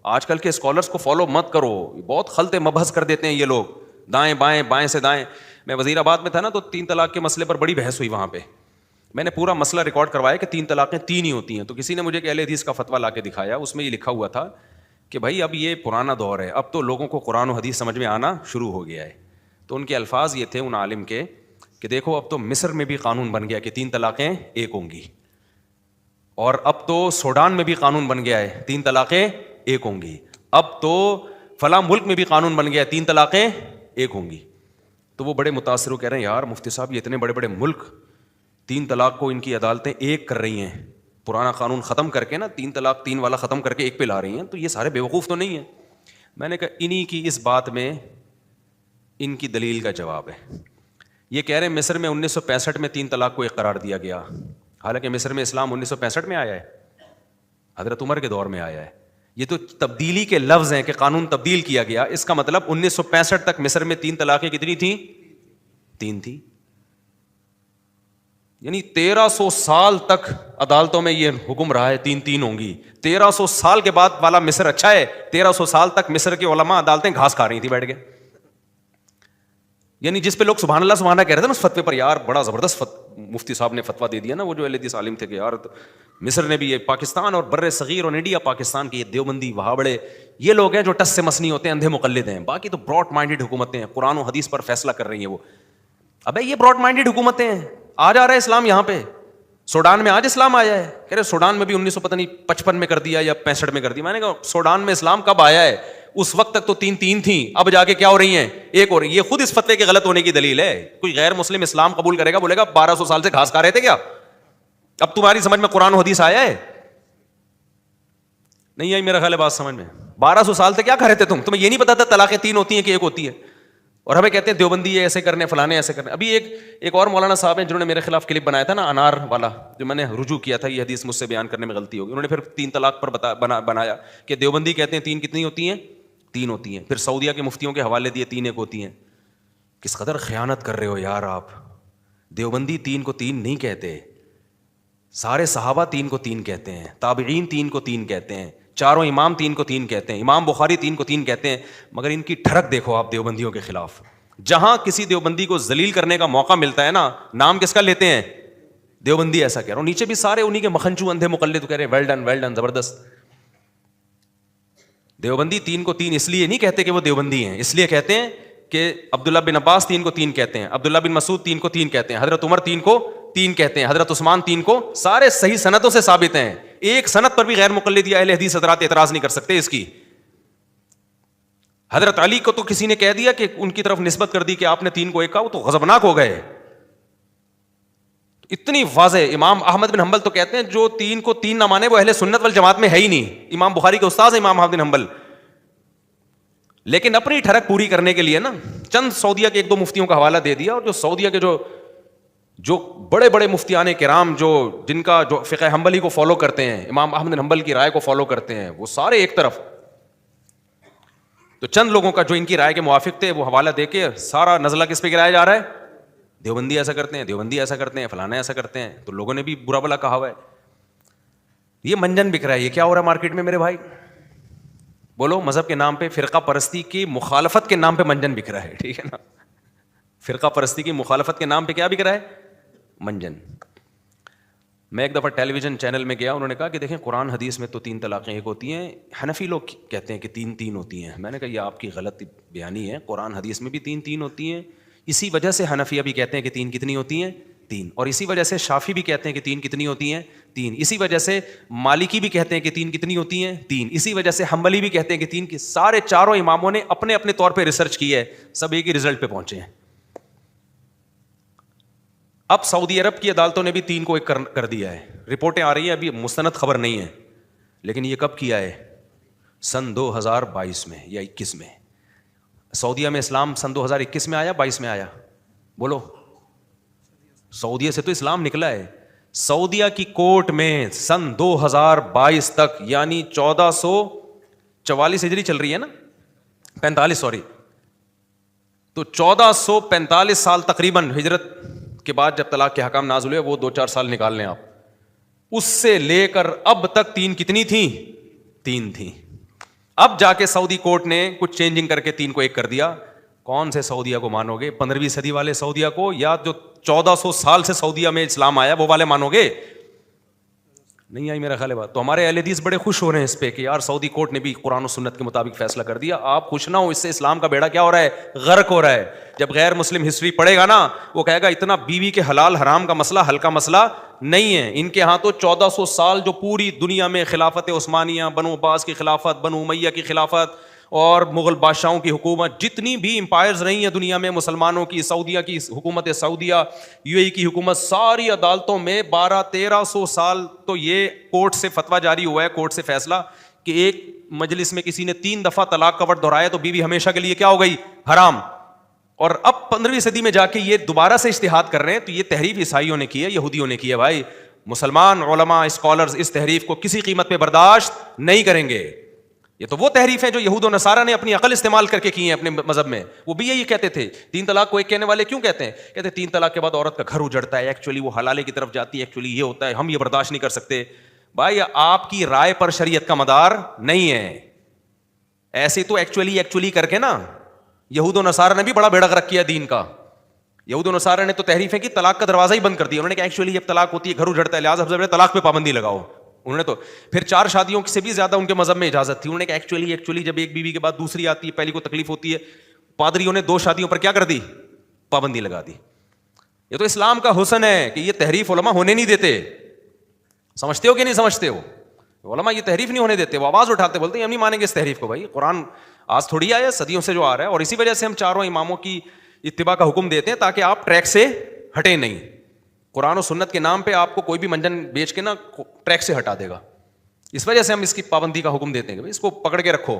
آج کل کے اسکالرس کو فالو مت کرو, بہت خلط مبحث کر دیتے ہیں یہ لوگ, دائیں بائیں بائیں سے دائیں. میں وزیر آباد میں تھا نا, تو 3 طلاق کے مسئلے پر بڑی بحث ہوئی وہاں پہ. میں نے پورا مسئلہ ریکارڈ کروایا کہ 3 طلاقیں 3 ہی ہوتی ہیں. تو کسی نے مجھے کہ اہل حدیث کا فتویٰ لا کے دکھایا, اس میں یہ لکھا ہوا تھا کہ بھائی اب یہ پرانا دور ہے, اب تو لوگوں کو قرآن و حدیث سمجھ میں آنا شروع ہو گیا ہے. تو ان کے الفاظ یہ تھے ان عالم کے کہ دیکھو اب تو مصر میں بھی قانون بن گیا کہ 3 طلاقیں ایک ہوں گی, اور اب تو سوڈان میں بھی قانون بن گیا ہے 3 طلاقیں ایک ہوں گی, اب تو فلاں ملک میں بھی قانون بن گیا ہے 3 طلاقیں ایک ہوں گی. تو وہ بڑے متاثر ہو کہہ رہے ہیں یار مفتی صاحب یہ اتنے بڑے بڑے ملک 3 طلاق کو ان کی عدالتیں ایک کر رہی ہیں, پرانا قانون ختم کر کے نا 3 طلاق 3 والا ختم کر کے ایک پہ لا رہی ہیں, تو یہ سارے بیوقوف تو نہیں ہیں. میں نے کہا انہی کی اس بات میں ان کی دلیل کا جواب ہے. یہ کہہ رہے ہیں مصر میں 1965 میں 3 طلاق کو ایک قرار دیا گیا, حالانکہ مصر میں اسلام 1965 میں آیا ہے, حضرت عمر کے دور میں آیا ہے. یہ تو تبدیلی کے لفظ ہیں کہ قانون تبدیل کیا گیا, اس کا مطلب 1965 تک مصر میں 3 طلاقیں کتنی تھیں؟ 3 تھی. یعنی 1300 سال تک عدالتوں میں یہ حکم رہا ہے 3 ہوں گی. 1300 سال کے بعد والا مصر اچھا ہے, 1300 سال تک مصر کے علماء عدالتیں گھاس کھا رہی تھی بیٹھ کے. یعنی جس پہ لوگ سبحان اللہ کہہ رہے تھے نا اس فتوے پر, یار بڑا زبردست مفتی صاحب نے فتویٰ دے دیا نا, وہ جو اہل حدیث عالم تھے کہ یار مصر نے بھی, یہ پاکستان اور بر صغیر اور انڈیا پاکستان کے یہ دیوبندی وہاں بڑے یہ لوگ ہیں جو ٹس سے مس نہیں ہوتے ہیں, اندھے مقلد ہیں. باقی تو براڈ مائنڈیڈ حکومتیں ہیں, قرآن و حدیث پر فیصلہ کر رہی ہیں وہ. ابے یہ براڈ مائنڈیڈ حکومتیں ہیں, آ جا رہا ہے اسلام یہاں پہ. سوڈان میں آج اسلام آیا ہے, کہہ رہے سوڈان میں بھی 1955 میں کر دیا یا 65 میں کر دیا. میں نے کہا سوڈان میں اسلام کب آیا ہے؟ اس وقت تک تو 3 تھیں, اب جا کے کیا ہو رہی ہیں؟ ایک ہو رہی. یہ خود اس فتوے کے غلط ہونے کی دلیل ہے. کوئی غیر مسلم اسلام قبول کرے گا, بولے گا 1200 سال سے گھاس کھا رہے تھے کیا, اب تمہاری سمجھ میں قرآن و حدیث آیا ہے؟ نہیں آئی میرا خیال ہے بات سمجھ میں. 1200 سال سے کیا کھا رہے تھے تمہیں یہ نہیں پتا تھا طلاقیں 3 ہوتی ہیں کہ ایک ہوتی ہے؟ اور ہمیں کہتے ہیں دیوبندی ایسے کرنے, فلانے ایسے کرنے. ابھی ایک اور مولانا صاحب ہیں جنہوں نے میرے خلاف کلپ بنایا تھا نا, انار والا, جو میں نے رجوع کیا تھا یہ حدیث مجھ سے بیان کرنے میں غلطی ہوگی. انہوں نے پھر 3 طلاق پر بنایا کہ دیوبندی کہتے ہیں 3 کتنی ہوتی ہیں؟ 3 ہوتی ہیں. پھر سعودیہ کے مفتیوں کے حوالے دیے 3 ایک ہوتی ہیں. کس قدر خیانت کر رہے ہو یار آپ. دیوبندی 3 کو 3 نہیں کہتے, سارے صحابہ 3 کو 3 کہتے ہیں, تابعین 3 کو 3 کہتے ہیں, چاروں امام 3 کو 3 کہتے ہیں, امام بخاری 3 کو 3 کہتے ہیں. مگر ان کی ٹھڑک دیکھو آپ دیوبندیوں کے خلاف. جہاں کسی دیوبندی کو ذلیل کرنے کا موقع ملتا ہے نا, نام کس کا لیتے ہیں؟ دیوبندی ایسا کہہ رہا ہوں. نیچے بھی سارے انہی کے مکھنچو اندھے مقلد کہہ رہے ہیں ویل ڈن زبردست. دیوبندی 3 کو 3 اس لیے نہیں کہتے کہ وہ دیوبندی ہیں, اس لیے کہتے ہیں کہ عبداللہ بن عباس 3 کو 3 کہتے ہیں, عبداللہ بن مسعود 3 کو 3 کہتے ہیں, حضرت عمر 3 کو 3 کہتے ہیں, حضرت عثمان 3 کو, سارے صحیح سندوں سے ثابت ہیں. ایک سند پر بھی غیر مقلد یا اہل حدیث حضرات اعتراض نہیں کر سکتے اس کی. حضرت علی کو تو کسی نے کہہ دیا کہ ان کی طرف نسبت کر دی کہ آپ نے 3 کو 1 کہا, وہ تو غضبناک ہو گئے. اتنی واضح. امام احمد بن حنبل تو کہتے ہیں جو 3 کو 3 نہ مانے وہ اہل سنت والجماعت میں ہے ہی نہیں. امام بخاری کے استاد ہیں امام احمد بن حنبل. لیکن اپنی ٹھڑک پوری کرنے کے لیے نا چند سعودیہ کے 1-2 مفتیوں کا حوالہ دے دیا, اور جو سعودیہ کے جو بڑے بڑے مفتیان کرام جن کا جو فقہ حنبلی کو فالو کرتے ہیں, امام احمد بن حنبل کی رائے کو فالو کرتے ہیں, وہ سارے ایک طرف. تو چند لوگوں کا جو ان کی رائے کے موافق تھے وہ حوالہ دے کے سارا نزلہ کس پہ گرایا جا رہا ہے؟ دیوبندی ایسا کرتے ہیں, دیوبندی ایسا کرتے ہیں, فلانا ایسا کرتے ہیں. تو لوگوں نے بھی برا بلا کہا ہوا ہے. یہ منجن بک رہا ہے. یہ کیا ہو رہا ہے مارکیٹ میں میرے بھائی؟ بولو, مذہب کے نام پہ فرقہ پرستی کی مخالفت کے نام پہ منجن بک رہا ہے. ٹھیک ہے نا, فرقہ پرستی کی مخالفت کے نام پہ کیا بک رہا ہے؟ منجن. میں ایک دفعہ ٹیلی ویژن چینل میں گیا, انہوں نے کہا کہ دیکھیں قرآن حدیث میں تو 3 طلاقیں ایک ہوتی ہیں, حنفی لوگ کہتے ہیں کہ 3 ہوتی ہیں. میں نے کہا یہ آپ کی غلط بیانی ہے, قرآن حدیث میں بھی 3 ہوتی ہیں. اسی وجہ سے حنفیہ بھی کہتے ہیں کہ 3 کتنی ہوتی ہیں؟ 3. اور اسی وجہ سے شافعی بھی کہتے ہیں کہ 3 کتنی ہوتی ہیں؟ 3. اسی وجہ سے مالکی بھی کہتے ہیں کہ 3 کتنی ہوتی ہیں؟ 3. اسی وجہ سے حنبلی بھی کہتے ہیں کہ 3 کی. سارے چاروں اماموں نے اپنے اپنے طور پہ ریسرچ کی ہے, سب ایک ہی رزلٹ پہ پہنچے ہیں. اب سعودی عرب کی عدالتوں نے بھی 3 کو 1 کر دیا ہے. رپورٹیں آ رہی ہیں, ابھی مستند خبر نہیں ہے, لیکن یہ کب کیا ہے؟ سن 2022 میں یا 21 میں. سعودیہ میں اسلام سن 2021 میں آیا 22 میں آیا؟ بولو. سعودیہ سے تو اسلام نکلا ہے. سعودیہ کی کورٹ میں سن 2022 تک یعنی 1444 ہجری چل رہی ہے نا, 45 سوری, تو 1445 سال تقریباً ہجرت کے بعد جب طلاق کے حکام نازل ہوئے, وہ 2-4 سال نکال لیں آپ, اس سے لے کر اب تک 3 کتنی تھیں؟ 3 تھیں. اب جا کے سعودی کورٹ نے کچھ چینجنگ کر کے 3 کو 1 کر دیا. کون سے سعودیہ کو مانو گے؟ 15ویں صدی والے سعودیہ کو یا جو 1400 سال سے سعودیہ میں اسلام آیا وہ والے مانو گے؟ نہیں آئی میرا خیال ہے بات. تو ہمارے اہل حدیث بڑے خوش ہو رہے ہیں اس پہ کہ یار سعودی کورٹ نے بھی قرآن و سنت کے مطابق فیصلہ کر دیا. آپ خوش نہ ہو, اس سے اسلام کا بیڑا کیا ہو رہا ہے؟ غرق ہو رہا ہے. جب غیر مسلم ہسٹری پڑھے گا نا وہ کہے گا اتنا بیوی کے حلال حرام کا مسئلہ ہلکا مسئلہ نہیں ہے. ان کے ہاں تو 1400 سال جو پوری دنیا میں خلافت عثمانیہ, بنو عباس کی خلافت, بنو امیہ کی خلافت اور مغل بادشاہوں کی حکومت, جتنی بھی امپائرز رہی ہیں دنیا میں مسلمانوں کی, سعودیہ کی حکومت سعودیہ, یو اے ای کی حکومت, ساری عدالتوں میں 1200-1300 سال تو یہ کورٹ سے فتویٰ جاری ہوا ہے, کورٹ سے فیصلہ کہ ایک مجلس میں کسی نے 3 دفعہ طلاق کا ورڈ دہرایا تو بیوی ہمیشہ کے لیے کیا ہو گئی؟ حرام. اور اب 15ویں صدی میں جا کے یہ دوبارہ سے اجتہاد کر رہے ہیں. تو یہ تحریف عیسائیوں نے کی ہے, یہودیوں نے کی ہے. بھائی مسلمان علماء اسکالرز اس تحریف کو کسی قیمت پہ برداشت نہیں کریں گے. یہ تو وہ تحریف ہے جو یہود و نصارہ نے اپنی عقل استعمال کر کے کی ہیں اپنے مذہب میں. وہ بھی یہی کہتے تھے. 3 طلاق کو 1 کہنے والے کیوں کہتے ہیں؟ کہتے ہیں 3 طلاق کے بعد عورت کا گھر اجڑتا ہے, ایکچولی وہ حلالے کی طرف جاتی ہے, ایکچولی یہ ہوتا ہے, ہم یہ برداشت نہیں کر سکتے. بھائی آپ کی رائے پر شریعت کا مدار نہیں ہے. ایسے تو ایکچولی کر کے نا یہود و نصارہ نے بھی بڑا بیڑا غرق کیا دین کا. یہود و نصارہ نے تو تحریف ہے کہ طلاق کا دروازہ ہی بند کر دیا. انہوں نے کہا ایکچولی جب طلاق ہوتی ہے گھر اجڑتا ہے, لہٰذا سب سے طلاق پہ پابندی لگاؤ. انہوں نے تو پھر 4 شادیوں سے بھی زیادہ ان کے مذہب میں اجازت تھی. انہوں نے کہا ایکچولی جب ایک بیوی کے بعد دوسری آتی ہے, پہلی کو تکلیف ہوتی ہے, پادریوں نے 2 شادیوں پر کیا کر دی؟ پابندی لگا دی. یہ تو اسلام کا حسن ہے کہ یہ تحریف علماء ہونے نہیں دیتے. سمجھتے ہو کہ نہیں سمجھتے ہو؟ علماء یہ تحریف نہیں ہونے دیتے. وہ آواز اٹھاتے بولتے ہیں ہم نہیں مانیں گے اس تحریف کو. بھائی قرآن آج تھوڑی آیا, صدیوں سے جو آ رہا ہے, اور اسی وجہ سے ہم 4 اماموں کی اتباع کا حکم دیتے ہیں تاکہ آپ ٹریک سے ہٹیں نہیں. قرآن و سنت کے نام پہ آپ کو کوئی بھی منجن بیچ کے نا ٹریک سے ہٹا دے گا. اس وجہ سے ہم اس کی پابندی کا حکم دیتے ہیں کہ اس کو پکڑ کے رکھو.